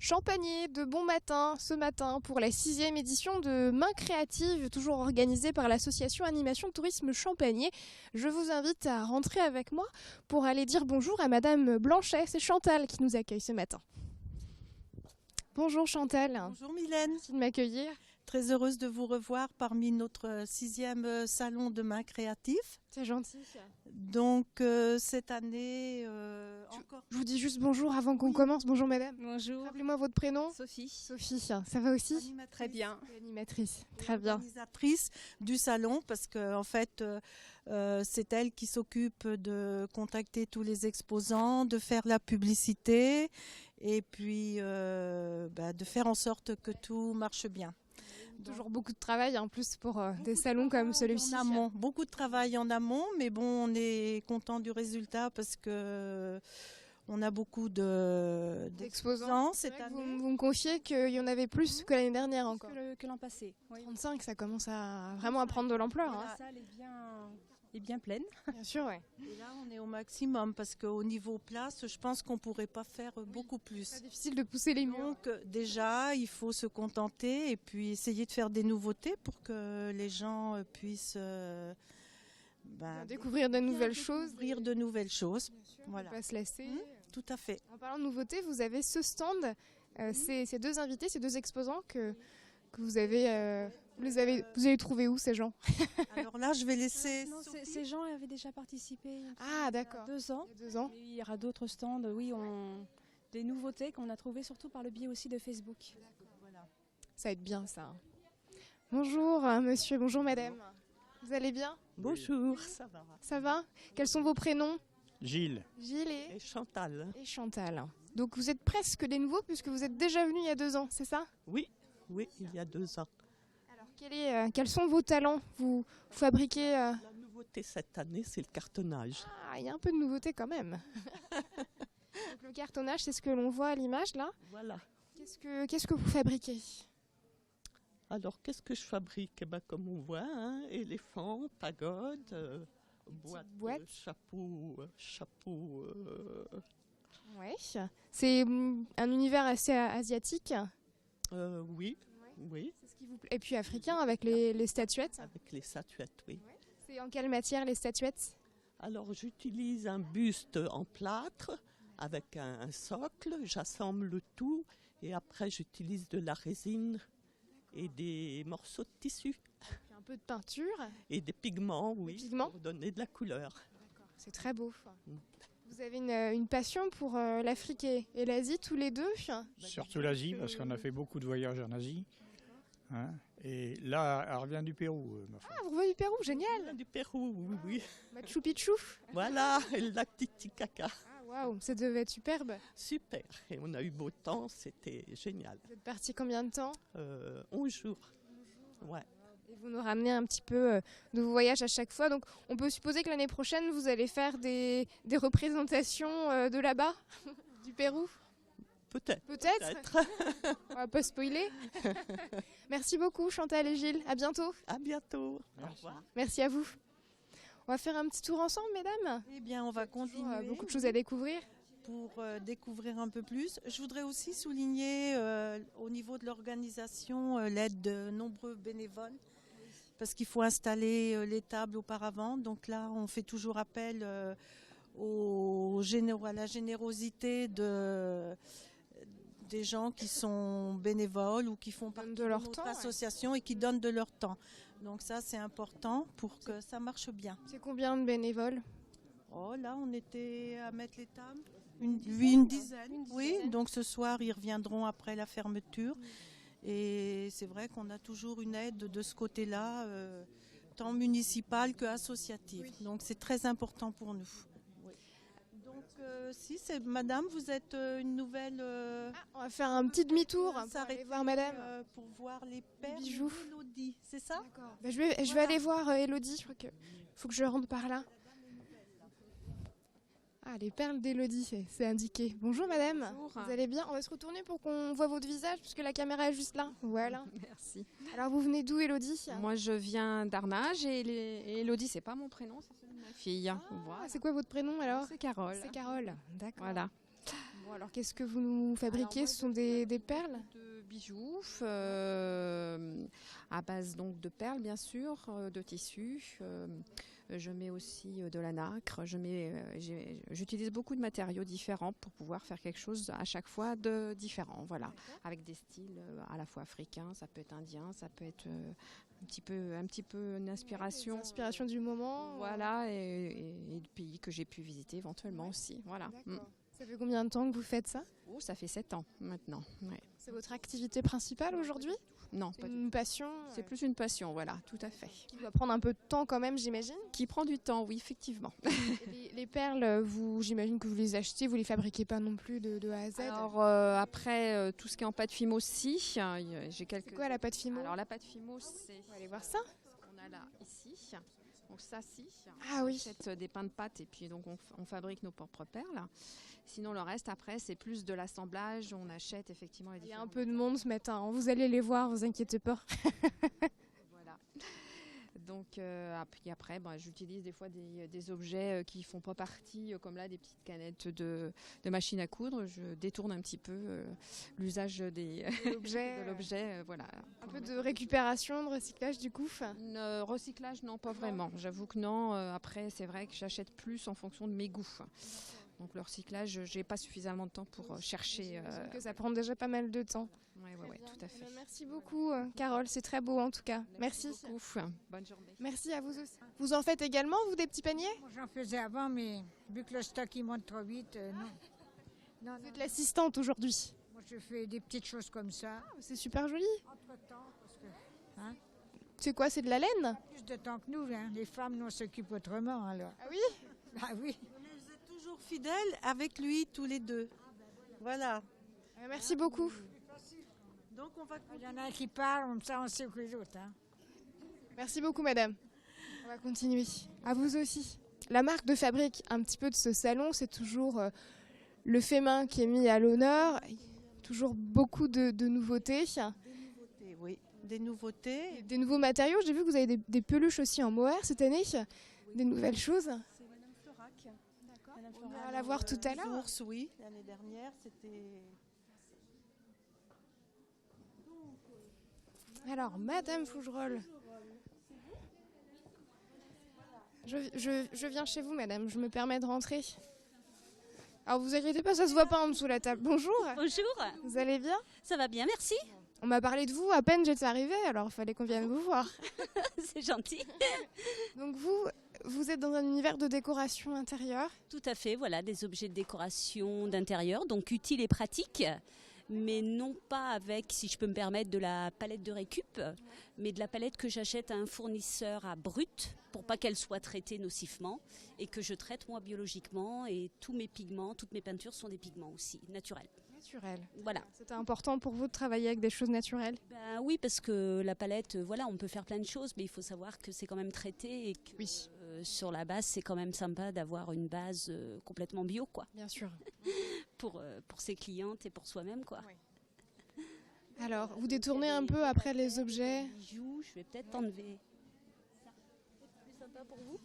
Champagné de bon matin ce matin pour la 6e édition de Mains Créatives, toujours organisée par l'association Animation Tourisme Champagné. Je vous invite à rentrer avec moi pour aller dire bonjour à Madame Blanchet. C'est Chantal qui nous accueille ce matin. Bonjour Chantal. Bonjour Mylène. Merci de m'accueillir. Très heureuse de vous revoir parmi notre 6e salon de Mains Créatives. C'est gentil. Donc cette année encore. Je vous dis juste bonjour avant qu'on commence. Bonjour madame. Bonjour. Rappelez-moi votre prénom. Sophie. Sophie, ça va aussi? Animatrice. Très bien. Animatrice, très bien. Organisatrice du salon parce que en fait c'est elle qui s'occupe de contacter tous les exposants, de faire la publicité et puis de faire en sorte que tout marche bien. Toujours beaucoup de travail en plus pour des salons comme celui-ci. En amont, beaucoup de travail en amont, mais bon, on est content du résultat parce que on a beaucoup d'exposants cette année. Vous me confiez qu'il y en avait plus que l'année dernière encore. Que l'an passé. Oui. 35, ça commence à vraiment prendre de l'ampleur. La salle est bien pleine. Bien sûr, oui. Et là, on est au maximum parce qu'au niveau place, je pense qu'on pourrait pas faire beaucoup plus. C'est difficile de pousser les murs. Donc déjà, il faut se contenter et puis essayer de faire des nouveautés pour que les gens puissent découvrir de nouvelles choses. Découvrir de nouvelles choses. Voilà. Pas se lasser. Tout à fait. En parlant de nouveautés, vous avez ce stand, ces deux invités, ces deux exposants que vous avez trouvé où ces gens? Alors là, je vais laisser. Non, ces gens avaient déjà participé. D'accord. Il y a 2 ans. Il y aura d'autres stands. Oui, des nouveautés qu'on a trouvées surtout par le biais aussi de Facebook. D'accord, voilà. Ça va être bien ça. Bonjour monsieur, bonjour madame. Vous allez bien? Bonjour, ça va. Ça va? Quels sont vos prénoms? Gilles. Gilles Et Chantal. et Chantal. Donc vous êtes presque des nouveaux puisque vous êtes déjà venus il y a 2 ans, c'est ça? Oui, il y a 2 ans. Alors quels sont vos talents? Vous fabriquez... La nouveauté cette année, c'est le cartonnage. Ah, il y a un peu de nouveauté quand même. Donc, le cartonnage, c'est ce que l'on voit à l'image là. Voilà. Qu'est-ce que vous fabriquez? Alors, qu'est-ce que je fabrique? Comme on voit, éléphant, pagode, boîte. Chapeau. Ouais. C'est un univers assez asiatique. Oui. C'est ce qui vous plaît. Et puis africain avec les statuettes. Avec les statuettes, oui. Ouais. C'est en quelle matière les statuettes? Alors, j'utilise un buste en plâtre avec un socle, j'assemble le tout et après j'utilise de la résine et des morceaux de tissu. Un peu de peinture. Et des pigments, oui, pigments pour donner de la couleur. C'est très beau. Vous avez une passion pour l'Afrique et l'Asie tous les deux? Surtout l'Asie, parce qu'on a fait beaucoup de voyages en Asie. Et là, elle revient du Pérou, ma femme. Ah, vous revenez du Pérou, génial! Du Pérou, oui. Machu Picchu. Voilà, et le lac Titicaca. Ah, waouh, ça devait être superbe. Super, et on a eu beau temps, c'était génial. Vous êtes parti combien de temps? 11 jours. Ouais. Et vous nous ramenez un petit peu de vos voyages à chaque fois. Donc on peut supposer que l'année prochaine, vous allez faire des représentations de là-bas, du Pérou? Peut-être. On va pas spoiler. Merci beaucoup Chantal et Gilles. À bientôt. À bientôt. Merci. Au revoir. Merci à vous. On va faire un petit tour ensemble, mesdames. Eh bien, on va continuer. Beaucoup de choses à découvrir. Pour découvrir un peu plus. Je voudrais aussi souligner au niveau de l'organisation l'aide de nombreux bénévoles parce qu'il faut installer les tables auparavant. Donc là, on fait toujours appel à la générosité des gens qui sont bénévoles ou qui font partie de notre association et qui donnent de leur temps. Donc ça, c'est important pour que ça marche bien. C'est combien de bénévoles? Oh là, on était à mettre les tables. Une dizaine. Oui, donc ce soir, ils reviendront après la fermeture. Et c'est vrai qu'on a toujours une aide de ce côté-là, tant municipale qu'associative. Oui. Donc c'est très important pour nous. Oui. Donc si c'est madame, vous êtes une nouvelle... on va faire un petit demi-tour pour aller voir madame. Pour voir les perles bijoux. Élodie, c'est ça? D'accord. Je vais aller voir Élodie, je crois qu'il faut que je rentre par là. Ah, les perles d'Élodie, c'est indiqué. Bonjour madame. Bonjour. Vous allez bien? On va se retourner pour qu'on voit votre visage puisque la caméra est juste là. Voilà. Merci. Alors vous venez d'où Élodie? Moi je viens d'Arnage et Élodie c'est pas mon prénom, c'est celui de ma fille. Voilà. C'est quoi votre prénom alors? C'est Carole. C'est Carole, d'accord. Voilà. Bon, alors qu'est-ce que vous nous fabriquez? Alors, moi, Ce sont des perles? de bijoux à base donc de perles bien sûr, de tissus. Je mets aussi de la nacre. J'utilise beaucoup de matériaux différents pour pouvoir faire quelque chose à chaque fois de différent. Voilà, avec des styles à la fois africains, ça peut être indien, ça peut être un petit peu une inspiration. Inspiration du moment. Voilà, et de pays que j'ai pu visiter éventuellement aussi. Voilà. D'accord. Ça fait combien de temps que vous faites ça? Oh, ça fait 7 ans maintenant. Ouais. C'est votre activité principale aujourd'hui? Non, C'est pas du une passion C'est plus une passion, voilà, tout à fait. qui doit prendre un peu de temps quand même, j'imagine. Qui prend du temps, oui, effectivement. Les perles, j'imagine que vous les achetez, vous les fabriquez pas non plus de A à Z. Alors après, tout ce qui est en pâte fimo aussi, j'ai quelques... C'est quoi la pâte fimo? Alors la pâte fimo, c'est... On va aller voir ça. ce qu'on a là, ici. Donc ça, si. Ah oui. On achète des pains de pâte et puis donc on fabrique nos propres perles. Sinon, le reste, après, c'est plus de l'assemblage. On achète effectivement les Il y a différents... un peu de monde ce matin, hein. Vous allez les voir, vous inquiétez pas. Voilà. Donc puis après, j'utilise des fois des objets qui font pas partie, comme là des petites canettes de machine à coudre. Je détourne un petit peu l'usage de l'objet. Voilà. Un peu de récupération, de recyclage du coup. Recyclage, non, pas vraiment. J'avoue que non. Après, c'est vrai que j'achète plus en fonction de mes goûts. Donc le recyclage, j'ai pas suffisamment de temps pour chercher. Que ça prend déjà pas mal de temps. Oui, tout à fait. Merci beaucoup, Carole. C'est très beau en tout cas. Merci. Beaucoup. Bonne journée. Merci à vous aussi. Vous en faites également, vous, des petits paniers? Moi, j'en faisais avant, mais vu que le stock il monte trop vite, non. Vous êtes l'assistante aujourd'hui. Moi, je fais des petites choses comme ça. C'est super joli. Entre-temps, parce que C'est quoi? C'est de la laine? plus de temps que nous, hein, les femmes, nous, on s'occupe autrement, alors. Ah oui? Ah oui. Vous êtes toujours fidèles avec lui, tous les deux. Voilà. Merci beaucoup. Donc on va Il y en a un qui parle, comme ça, on sait que les autres. Hein. Merci beaucoup, madame. On va continuer. À vous aussi. La marque de fabrique un petit peu de ce salon, c'est toujours le fait main qui est mis à l'honneur. Toujours beaucoup de nouveautés. oui, des nouveautés. Des nouveaux matériaux. J'ai vu que vous avez des peluches aussi en mohair cette année. Des nouvelles choses. C'est Madame Florac. D'accord. On va la voir tout à l'heure. Ours, oui. L'année dernière, c'était... Alors, Madame Fougerolles. Je viens chez vous, madame. Je me permets de rentrer. Alors, vous inquiétez pas, ça se voit pas en dessous de la table. Bonjour. Bonjour, Vous allez bien? ça va bien, merci. On m'a parlé de vous à peine j'étais arrivée, alors il fallait qu'on vienne vous voir. C'est gentil. Donc vous êtes dans un univers de décoration intérieure. Tout à fait, voilà, des objets de décoration d'intérieur, donc utiles et pratiques, mais non pas avec, si je peux me permettre, de la palette de récup, mais de la palette que j'achète à un fournisseur à brut, pour pas qu'elle soit traitée nocivement, et que je traite moi biologiquement, et tous mes pigments, toutes mes peintures sont des pigments aussi, naturels. Naturelle. Voilà. C'était important pour vous de travailler avec des choses naturelles? Ben oui, parce que la palette, voilà, on peut faire plein de choses, mais il faut savoir que c'est quand même traité et que Oui. sur la base, c'est quand même sympa d'avoir une base complètement bio, quoi, Bien sûr. pour ses clientes et pour soi-même, quoi. Oui. Alors, vous détournez un peu après les objets. Bijoux, je vais peut-être enlever. C'est plus sympa pour vous.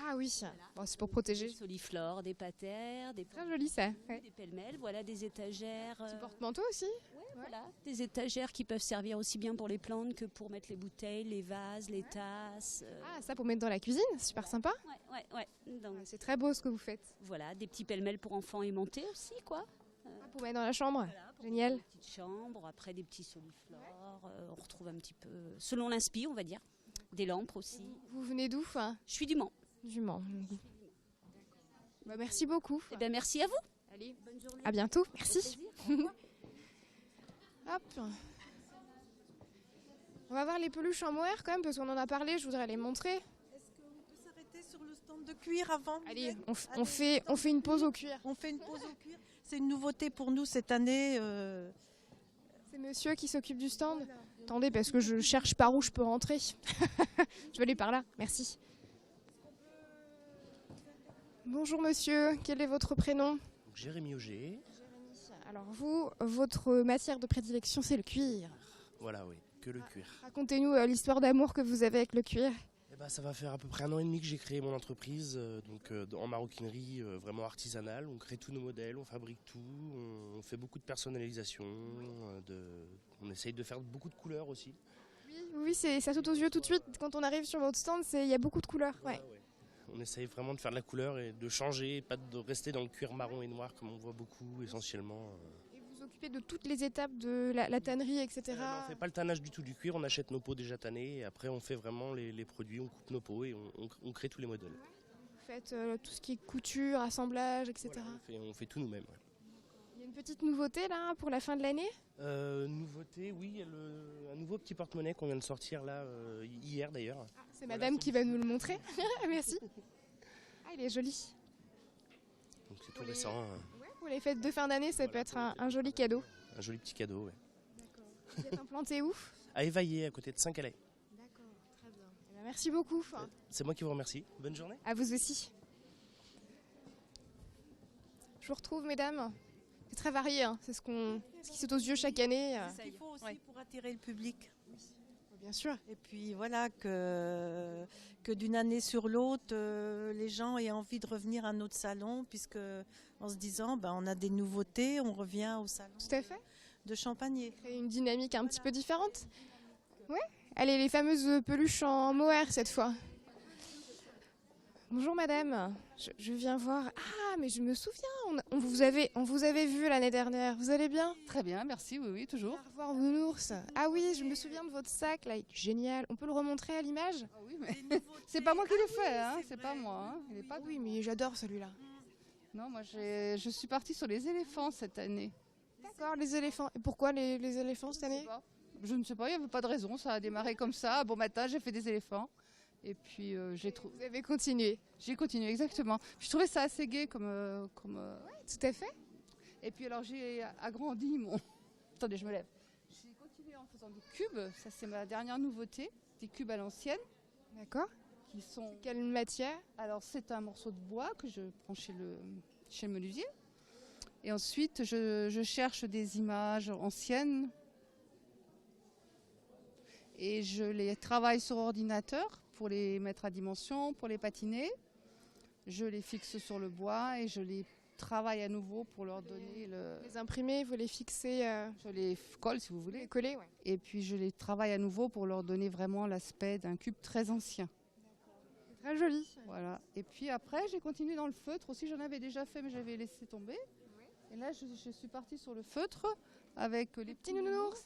Ah oui, bon, c'est pour protéger. Des soliflores, des patères, des Très joli ça. Ouais. des pêle-mêle, voilà, des étagères. Petit porte-manteau aussi? Voilà, des étagères qui peuvent servir aussi bien pour les plantes que pour mettre les bouteilles, les vases, les tasses. Ah, ça pour mettre dans la cuisine, super sympa. Ouais. Donc, C'est très beau ce que vous faites. voilà, des petits pêle-mêle pour enfants aimantés aussi, quoi. Ah, pour mettre dans la chambre. Voilà, pour Génial. Des petites chambres, après des petits soliflores, on retrouve un petit peu, selon l'inspi, on va dire, des lampes aussi. Vous venez d'où? Je suis du Mans. Du Mans. Bah, merci beaucoup. Eh bien, merci à vous. Allez, bonne journée. à bientôt. Merci. Hop. On va voir les peluches en mohair quand même parce qu'on en a parlé, je voudrais les montrer. Est-ce qu'on peut s'arrêter sur le stand de cuir avant? Allez, on fait une pause au cuir. On fait une pause au cuir. C'est une nouveauté pour nous cette année. C'est monsieur qui s'occupe du stand. Attendez, parce que je cherche par où je peux rentrer. Je vais aller par là, merci. Bonjour monsieur, quel est votre prénom? Jérémy Auger. Alors vous, votre matière de prédilection c'est le cuir. Voilà, oui, que le cuir. Racontez-nous l'histoire d'amour que vous avez avec le cuir. Eh Ça va faire à peu près 1 an et demi que j'ai créé mon entreprise en maroquinerie vraiment artisanale. On crée tous nos modèles, on fabrique tout, on fait beaucoup de personnalisation, on essaye de faire beaucoup de couleurs aussi. Oui, ça saute aux yeux tout de suite. Quand on arrive sur votre stand, il y a beaucoup de couleurs. Ouais. On essaye vraiment de faire de la couleur et de changer, pas de rester dans le cuir marron et noir comme on voit beaucoup essentiellement. Et vous vous occupez de toutes les étapes de la tannerie, etc. On ne fait pas le tannage du tout du cuir, on achète nos peaux déjà tannées et après on fait vraiment les produits, on coupe nos peaux et on crée tous les modèles. Vous faites tout ce qui est couture, assemblage, etc. Voilà, on fait tout nous-mêmes. Ouais. Il y a une petite nouveauté là pour la fin de l'année ? Nouveauté, oui, il y a un nouveau petit porte-monnaie qu'on vient de sortir là hier d'ailleurs. C'est madame qui va nous le montrer. Merci. Ah, il est joli. Donc c'est tout récent. Pour les fêtes de fin d'année, ça peut être un joli cadeau. Un joli petit cadeau, ouais. D'accord. Vous êtes implanté où ? À Évaillé, à côté de Saint-Calais. D'accord, très bien. Merci beaucoup. C'est moi qui vous remercie. Bonne journée. À vous aussi. Je vous retrouve, mesdames. C'est très varié, hein. C'est ce qui saute aux yeux chaque année. C'est ce qu'il faut aussi pour attirer le public. Bien sûr. Et puis voilà, que d'une année sur l'autre, les gens aient envie de revenir à notre salon, puisque en se disant, on a des nouveautés, on revient au salon. Tout à fait. De Champagné. Créer une dynamique un petit peu différente. Ouais. Allez, les fameuses peluches en mohair cette fois. Bonjour madame, je viens voir. Ah, mais je me souviens, on vous avait vu l'année dernière. Vous allez bien ? Très bien, merci, oui, toujours. Au revoir Nounours. Ah oui, je me souviens de votre sac là, il est génial. On peut le remontrer à l'image ? Ah oui, mais c'est pas moi qui l'ai fait, hein, c'est pas moi. Hein. Il est pas... Oui, mais j'adore celui-là. Non, moi je suis partie sur les éléphants cette année. D'accord, les éléphants. Et pourquoi les éléphants cette année ? Je ne sais pas, il n'y avait pas de raison, ça a démarré comme ça. Bon matin, j'ai fait des éléphants. Et puis j'ai trouvé. Vous avez continué. J'ai continué, exactement. Je trouvais ça assez gai comme. Ouais, tout à fait. Et puis alors j'ai agrandi mon. Attendez, je me lève. J'ai continué en faisant des cubes. Ça c'est ma dernière nouveauté, des cubes à l'ancienne. D'accord. Qui sont. Quelle matière ? Alors c'est un morceau de bois que je prends chez le menuisier. Et ensuite je cherche des images anciennes. Et je les travaille sur ordinateur pour les mettre à dimension, pour les patiner. Je les fixe sur le bois et je les travaille à nouveau pour leur donner le... Les imprimer, vous les fixez Je les colle si vous voulez. Les coller, ouais. Et puis je les travaille à nouveau pour leur donner vraiment l'aspect d'un cube très ancien. C'est très joli. Voilà. Et puis après, j'ai continué dans le feutre aussi. J'en avais déjà fait, mais j'avais laissé tomber. Et là, je suis partie sur le feutre avec les petits nounours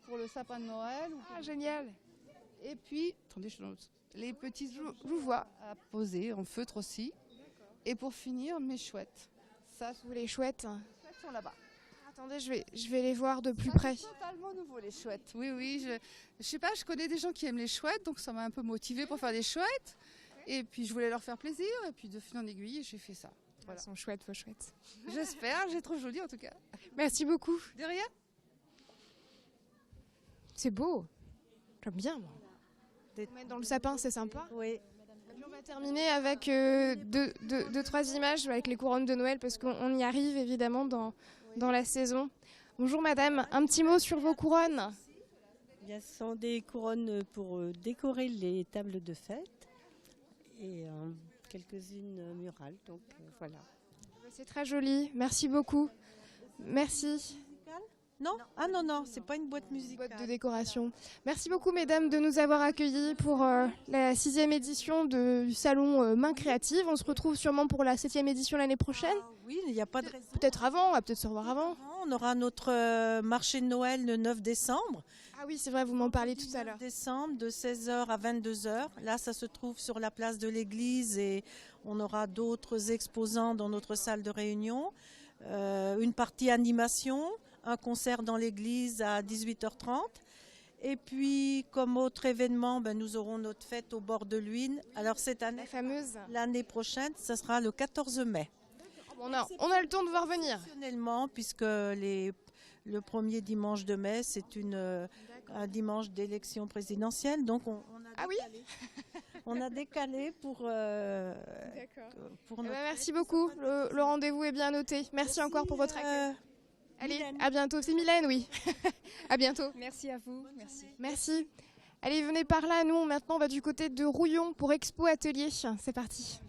pour le sapin de Noël. Ah, génial. Et puis, attendez, les petits je vous vois à poser en feutre aussi. Et pour finir, mes chouettes. Ça, vous les chouettes. Les chouettes sont là-bas. Attendez, je vais les voir de plus près. C'est totalement nouveau, les chouettes. Oui, je sais pas, je connais des gens qui aiment les chouettes, donc ça m'a un peu motivée pour faire des chouettes. Et puis je voulais leur faire plaisir, et puis de fil en aiguille, j'ai fait ça. Voilà. Elles sont chouettes, vos chouettes. J'espère, j'ai trop joli en tout cas. Merci beaucoup. De rien. C'est beau. J'aime bien, moi. Mettre dans le sapin, c'est sympa. Oui. Et puis on va terminer avec deux, trois images avec les couronnes de Noël, parce qu'on y arrive évidemment dans la saison. Bonjour madame, un petit mot sur vos couronnes. Bien, ce sont des couronnes pour décorer les tables de fête et quelques-unes murales, donc voilà. C'est très joli, merci beaucoup. Merci. Non ? Ah non, c'est pas une boîte musicale. Boîte de décoration. Merci beaucoup mesdames de nous avoir accueillis pour la 6e édition du salon Main Créative. On se retrouve sûrement pour la 7e édition l'année prochaine. Oui, il n'y a pas de raison. Peut-être avant, on va peut-être se revoir avant. On aura notre marché de Noël le 9 décembre. Ah oui, c'est vrai, vous m'en parliez tout à l'heure. Décembre, de 16h à 22h. Là, ça se trouve sur la place de l'église et on aura d'autres exposants dans notre salle de réunion. Une partie animation, un concert dans l'église à 18h30. Et puis, comme autre événement, nous aurons notre fête au bord de l'Huine. Alors cette année, la fameuse. L'année prochaine, ce sera le 14 mai. On a le temps de voir venir. Exceptionnellement, puisque le premier dimanche de mai, c'est un dimanche d'élection présidentielle. Donc on a décalé pour notre merci beaucoup. Le rendez-vous est bien noté. Merci encore pour votre accueil. Allez, à bientôt. C'est Mylène, oui. À bientôt. Merci à vous. Merci. Allez, venez par là, nous maintenant on va du côté de Rouillon pour Expo Atelier. C'est parti.